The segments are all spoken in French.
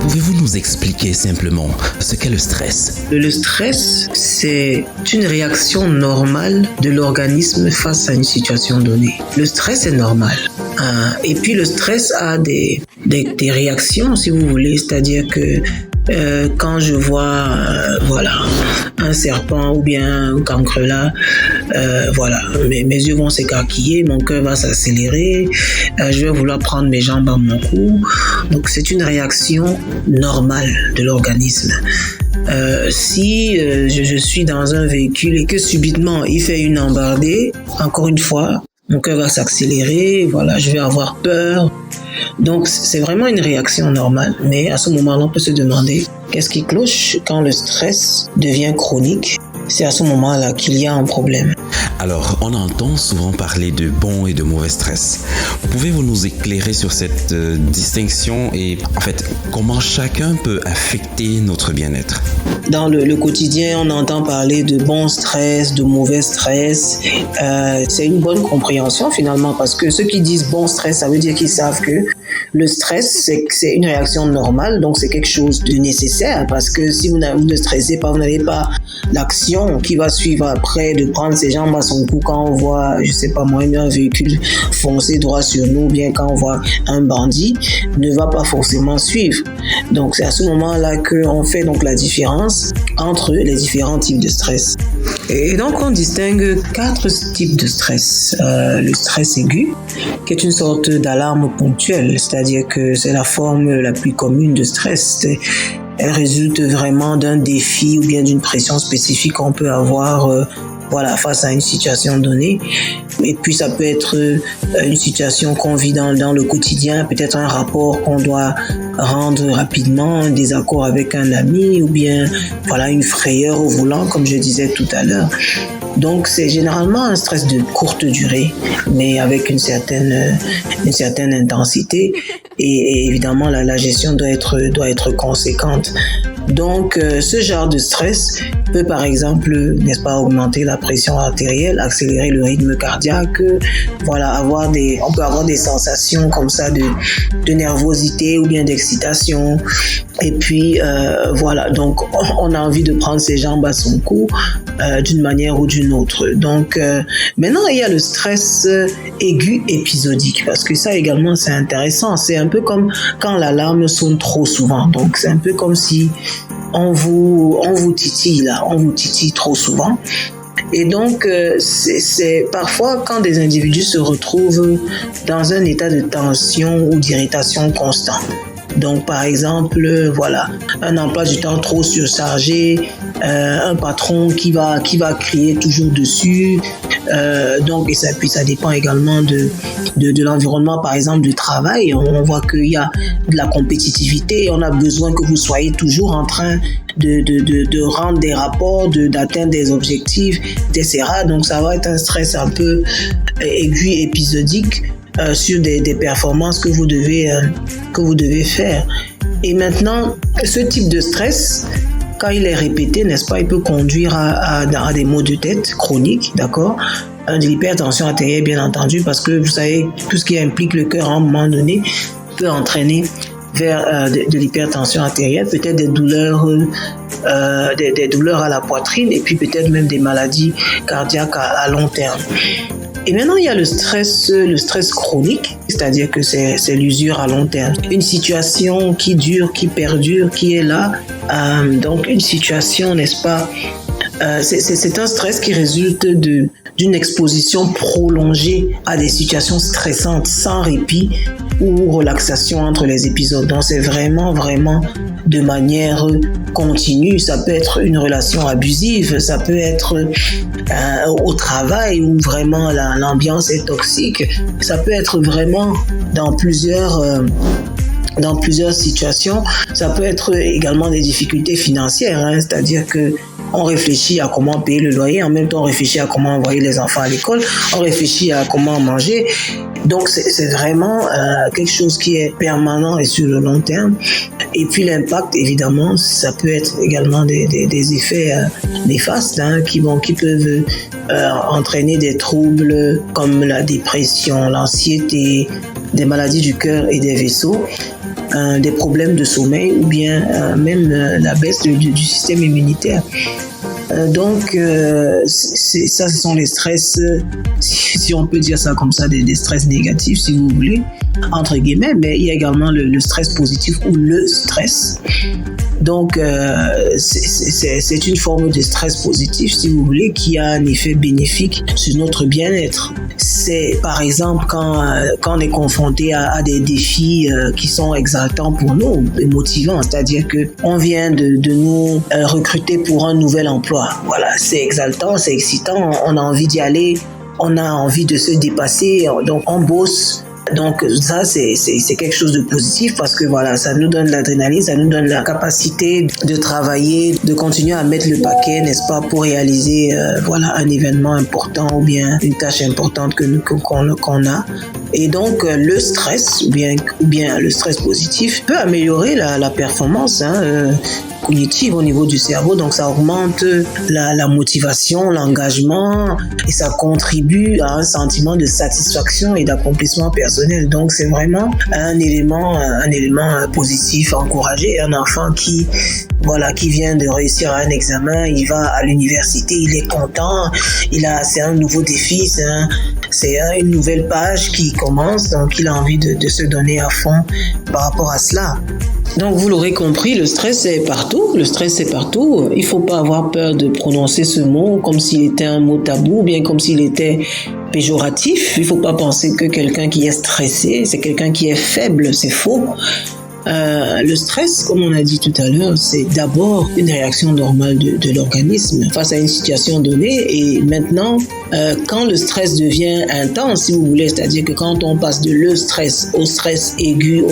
Pouvez-vous nous expliquer simplement ce qu'est le stress? Le stress, c'est une réaction normale de l'organisme face à une situation donnée. Le stress est normal. Et puis le stress a des réactions, si vous voulez, c'est-à-dire que quand je vois un serpent ou bien un cancrelat, mes yeux vont s'écarquiller, mon cœur va s'accélérer, je vais vouloir prendre mes jambes à mon cou. Donc c'est une réaction normale de l'organisme. Si je suis dans un véhicule et que subitement il fait une embardée, encore une fois, mon cœur va s'accélérer, je vais avoir peur. Donc, c'est vraiment une réaction normale. Mais à ce moment-là, on peut se demander qu'est-ce qui cloche quand le stress devient chronique. C'est à ce moment-là qu'il y a un problème. Alors, on entend souvent parler de bon et de mauvais stress. Pouvez-vous nous éclairer sur cette distinction et en fait, comment chacun peut affecter notre bien-être? Dans le quotidien, on entend parler de bon stress, de mauvais stress. C'est une bonne compréhension finalement parce que ceux qui disent bon stress, ça veut dire qu'ils savent que le stress, c'est une réaction normale, donc c'est quelque chose de nécessaire parce que si vous ne stressez pas, vous n'avez pas l'action qui va suivre après de prendre ses jambes à son cou quand on voit, un véhicule foncer droit sur nous, ou bien quand on voit un bandit, ne va pas forcément suivre. Donc c'est à ce moment-là qu'on fait donc la différence entre les différents types de stress. Et donc on distingue 4 types de stress. Le stress aigu, qui est une sorte d'alarme ponctuelle, c'est-à-dire que c'est la forme la plus commune de stress. Elle résulte vraiment d'un défi ou bien d'une pression spécifique qu'on peut avoir face à une situation donnée. Et puis ça peut être une situation qu'on vit dans le quotidien, peut-être un rapport qu'on doit rendre rapidement, un désaccord avec un ami ou bien une frayeur au volant, comme je disais tout à l'heure. Donc c'est généralement un stress de courte durée, mais avec une certaine intensité et évidemment la gestion doit être conséquente. Donc ce genre de stress peut par exemple, n'est-ce pas, augmenter la pression artérielle, accélérer le rythme cardiaque, on peut avoir des sensations comme ça de nervosité ou bien d'excitation. Et puis donc on a envie de prendre ses jambes à son cou d'une manière ou d'une autre. Donc maintenant il y a le stress aigu épisodique parce que ça également c'est intéressant. C'est un peu comme quand l'alarme sonne trop souvent. Donc c'est un peu comme si on vous titille trop souvent. Et donc, c'est parfois quand des individus se retrouvent dans un état de tension ou d'irritation constant. Donc, par exemple, un emploi du temps trop surchargé, un patron qui va crier toujours dessus. Donc, puis ça dépend également de l'environnement, par exemple, du travail. On voit qu'il y a de la compétitivité. On a besoin que vous soyez toujours en train de rendre des rapports, d'atteindre des objectifs, etc. Donc, ça va être un stress un peu aigu, épisodique. Sur des performances que vous devez faire. Et maintenant, ce type de stress, quand il est répété, n'est-ce pas, il peut conduire à des maux de tête chroniques, d'accord, de l'hypertension artérielle, bien entendu, parce que vous savez, tout ce qui implique le cœur à un moment donné peut entraîner vers de l'hypertension artérielle, peut-être des douleurs à la poitrine et puis peut-être même des maladies cardiaques à long terme. Et maintenant, il y a le stress chronique, c'est-à-dire que c'est l'usure à long terme. Une situation qui dure, qui perdure, qui est là. Donc, une situation, n'est-ce pas, c'est un stress qui résulte d'une exposition prolongée à des situations stressantes, sans répit ou relaxation entre les épisodes. Donc, c'est vraiment de manière continue. Ça peut être une relation abusive, ça peut être au travail où vraiment l'ambiance est toxique. Ça peut être vraiment dans plusieurs situations. Ça peut être également des difficultés financières, c'est-à-dire que on réfléchit à comment payer le loyer, en même temps on réfléchit à comment envoyer les enfants à l'école, on réfléchit à comment manger. Donc c'est vraiment quelque chose qui est permanent et sur le long terme. Et puis l'impact, évidemment, ça peut être également des effets néfastes qui peuvent entraîner des troubles comme la dépression, l'anxiété, des maladies du cœur et des vaisseaux, des problèmes de sommeil ou bien même la baisse du système immunitaire. Donc, ça, ce sont les stress, si on peut dire ça comme ça, des stress négatifs, si vous voulez, entre guillemets, mais il y a également le stress positif ou le stress. Donc, c'est une forme de stress positif, si vous voulez, qui a un effet bénéfique sur notre bien-être. C'est, par exemple, quand on est confronté à des défis qui sont exaltants pour nous et motivants, c'est-à-dire qu'on vient de nous recruter pour un nouvel emploi. Voilà, c'est exaltant, c'est excitant, on a envie d'y aller, on a envie de se dépasser, donc on bosse. Donc ça, c'est quelque chose de positif parce que voilà, ça nous donne l'adrénaline, ça nous donne la capacité de travailler, de continuer à mettre le paquet, n'est-ce pas, pour réaliser voilà, un événement important ou bien une tâche importante qu'on a. Et donc le stress ou bien le stress positif peut améliorer la performance cognitive au niveau du cerveau, donc ça augmente la motivation, l'engagement et ça contribue à un sentiment de satisfaction et d'accomplissement personnel. Donc c'est vraiment un élément positif à encourager. Un enfant qui vient de réussir un examen, il va à l'université, il est content, c'est un nouveau défi, c'est une nouvelle page qui commence, donc il a envie de se donner à fond par rapport à cela. Donc vous l'aurez compris, le stress est partout. Il ne faut pas avoir peur de prononcer ce mot comme s'il était un mot tabou, ou bien comme s'il était péjoratif. Il ne faut pas penser que quelqu'un qui est stressé, c'est quelqu'un qui est faible, c'est faux. Le stress, comme on a dit tout à l'heure, c'est d'abord une réaction normale de l'organisme face à une situation donnée. Et maintenant, quand le stress devient intense, si vous voulez, c'est-à-dire que quand on passe de le stress au stress aigu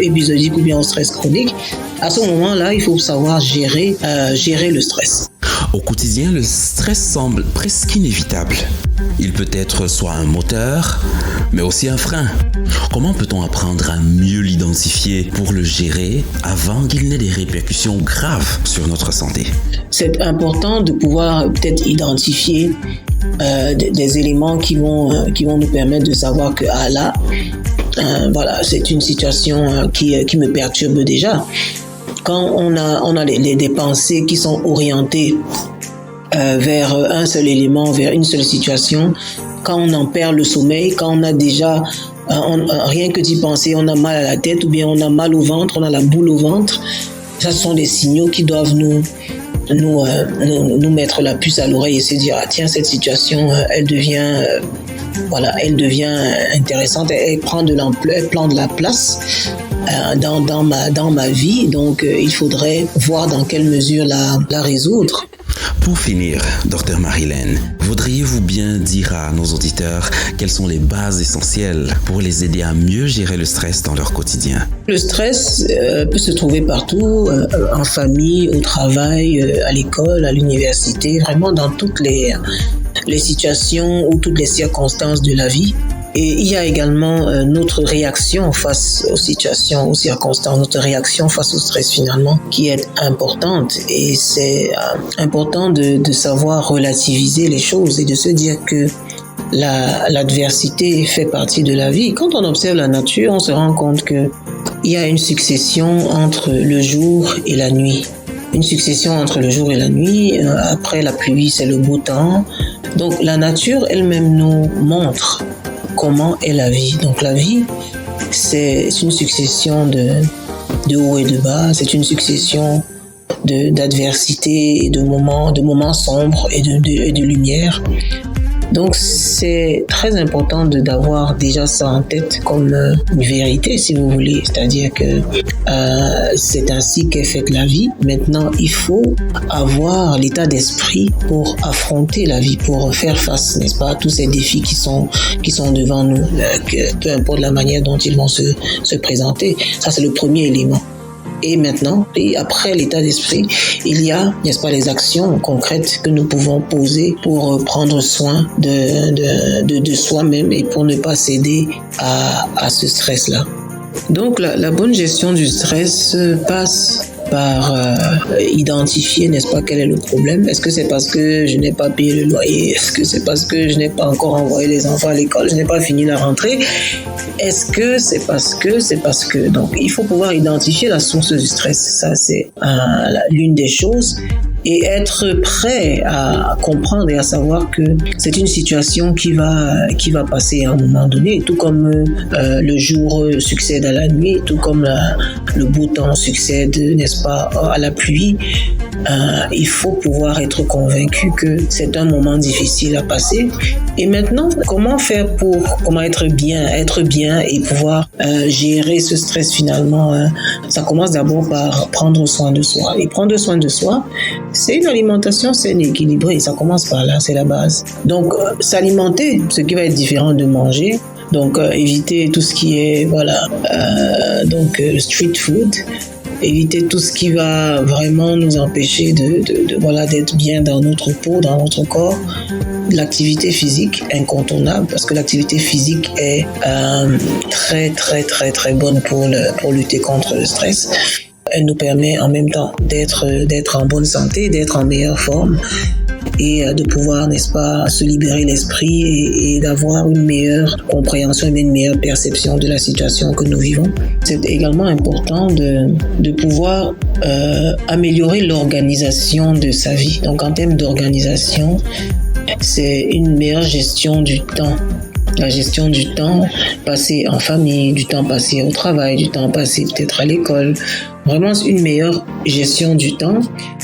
épisodique ou bien au stress chronique, à ce moment-là, il faut savoir gérer le stress. Au quotidien, le stress semble presque inévitable. Il peut être soit un moteur, mais aussi un frein. Comment peut-on apprendre à mieux l'identifier pour le gérer avant qu'il n'ait des répercussions graves sur notre santé? C'est important de pouvoir peut-être identifier des éléments qui vont nous permettre de savoir que voilà, c'est une situation qui me perturbe déjà. Quand on a des pensées qui sont orientées vers un seul élément, vers une seule situation, quand on en perd le sommeil, quand on a déjà, rien que d'y penser, on a mal à la tête ou bien on a mal au ventre, on a la boule au ventre, ça ce sont des signaux qui doivent nous mettre la puce à l'oreille et se dire, ah tiens, cette situation, elle devient intéressante, elle prend de l'ampleur, elle prend de la place dans ma vie, donc il faudrait voir dans quelle mesure la résoudre. Pour finir, Dr Marilyn, voudriez-vous bien dire à nos auditeurs quelles sont les bases essentielles pour les aider à mieux gérer le stress dans leur quotidien? Le stress peut se trouver partout, en famille, au travail, à l'école, à l'université, vraiment dans toutes les situations ou toutes les circonstances de la vie. Et il y a également notre réaction face aux situations, aux circonstances, notre réaction face au stress finalement, qui est importante. Et c'est important de savoir relativiser les choses et de se dire que l'adversité fait partie de la vie. Quand on observe la nature, on se rend compte qu'il y a une succession entre le jour et la nuit. Une succession entre le jour et la nuit. Après la pluie, c'est le beau temps. Donc la nature elle-même nous montre comment est la vie. Donc la vie, c'est une succession de hauts et de bas, c'est une succession d'adversité et de moments sombres et de lumière. Donc c'est très important d'avoir déjà ça en tête comme une vérité, si vous voulez, c'est-à-dire que c'est ainsi qu'est faite la vie. Maintenant, il faut avoir l'état d'esprit pour affronter la vie, pour faire face, n'est-ce pas, à tous ces défis qui sont devant nous, peu importe la manière dont ils vont se présenter. Ça, c'est le premier élément. Et maintenant, et après l'état d'esprit, il y a, n'est-ce pas, les actions concrètes que nous pouvons poser pour prendre soin de soi-même et pour ne pas céder à ce stress-là. Donc, la bonne gestion du stress passe par identifier, n'est-ce pas, quel est le problème. Est-ce que c'est parce que je n'ai pas payé le loyer? Est-ce que c'est parce que je n'ai pas encore envoyé les enfants à l'école? Je n'ai pas fini la rentrée? Est-ce que c'est parce que... Donc, il faut pouvoir identifier la source du stress. Ça, c'est l'une des choses. Et être prêt à comprendre et à savoir que c'est une situation qui va passer à un moment donné, tout comme le jour succède à la nuit, tout comme le beau temps succède, n'est-ce pas, à la pluie. Il faut pouvoir être convaincu que c'est un moment difficile à passer. Et maintenant, comment faire comment être bien et pouvoir gérer ce stress finalement. Ça commence d'abord par prendre soin de soi. Et prendre soin de soi, c'est une alimentation saine et équilibrée. Ça commence par là, c'est la base. Donc, s'alimenter, ce qui va être différent de manger. Donc, éviter tout ce qui est, street food. Éviter tout ce qui va vraiment nous empêcher d'être bien dans notre peau, dans notre corps. L'activité physique incontournable, parce que l'activité physique est très très très très bonne pour lutter contre le stress. Elle nous permet en même temps d'être en bonne santé, d'être en meilleure forme et de pouvoir, n'est-ce pas, se libérer l'esprit et d'avoir une meilleure compréhension et une meilleure perception de la situation que nous vivons. C'est également important de pouvoir améliorer l'organisation de sa vie. Donc en termes d'organisation, c'est une meilleure gestion du temps. La gestion du temps passé en famille, du temps passé au travail, du temps passé peut-être à l'école. Vraiment, une meilleure gestion du temps,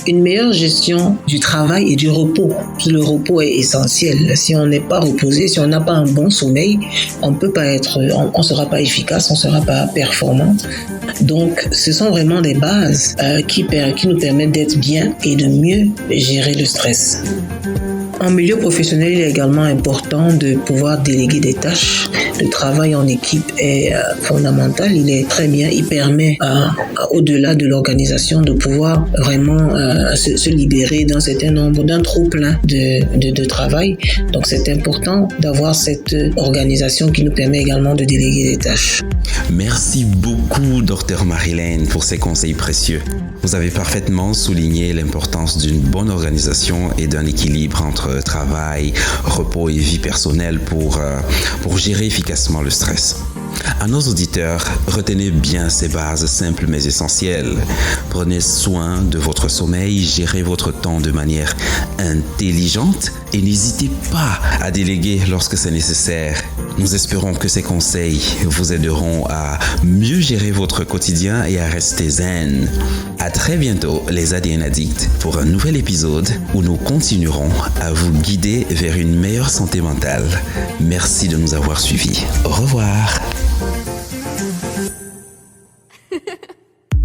une meilleure gestion du travail et du repos. Le repos est essentiel. Si on n'est pas reposé, si on n'a pas un bon sommeil, on ne sera pas efficace, on ne sera pas performant. Donc, ce sont vraiment des bases qui nous permettent d'être bien et de mieux gérer le stress. En milieu professionnel, il est également important de pouvoir déléguer des tâches. Le travail en équipe est fondamental. Il est très bien. Il permet, au-delà de l'organisation, de pouvoir vraiment se libérer d'un trop plein de travail. Donc, c'est important d'avoir cette organisation qui nous permet également de déléguer des tâches. Merci beaucoup, Dr Marilyn, pour ces conseils précieux. Vous avez parfaitement souligné l'importance d'une bonne organisation et d'un équilibre entre travail, repos et vie personnelle pour gérer efficacement le stress. À nos auditeurs, retenez bien ces bases simples mais essentielles. Prenez soin de votre sommeil, gérez votre temps de manière intelligente et n'hésitez pas à déléguer lorsque c'est nécessaire. Nous espérons que ces conseils vous aideront à mieux gérer votre quotidien et à rester zen. À très bientôt, les ADN Addicts, pour un nouvel épisode où nous continuerons à vous guider vers une meilleure santé mentale. Merci de nous avoir suivis. Au revoir.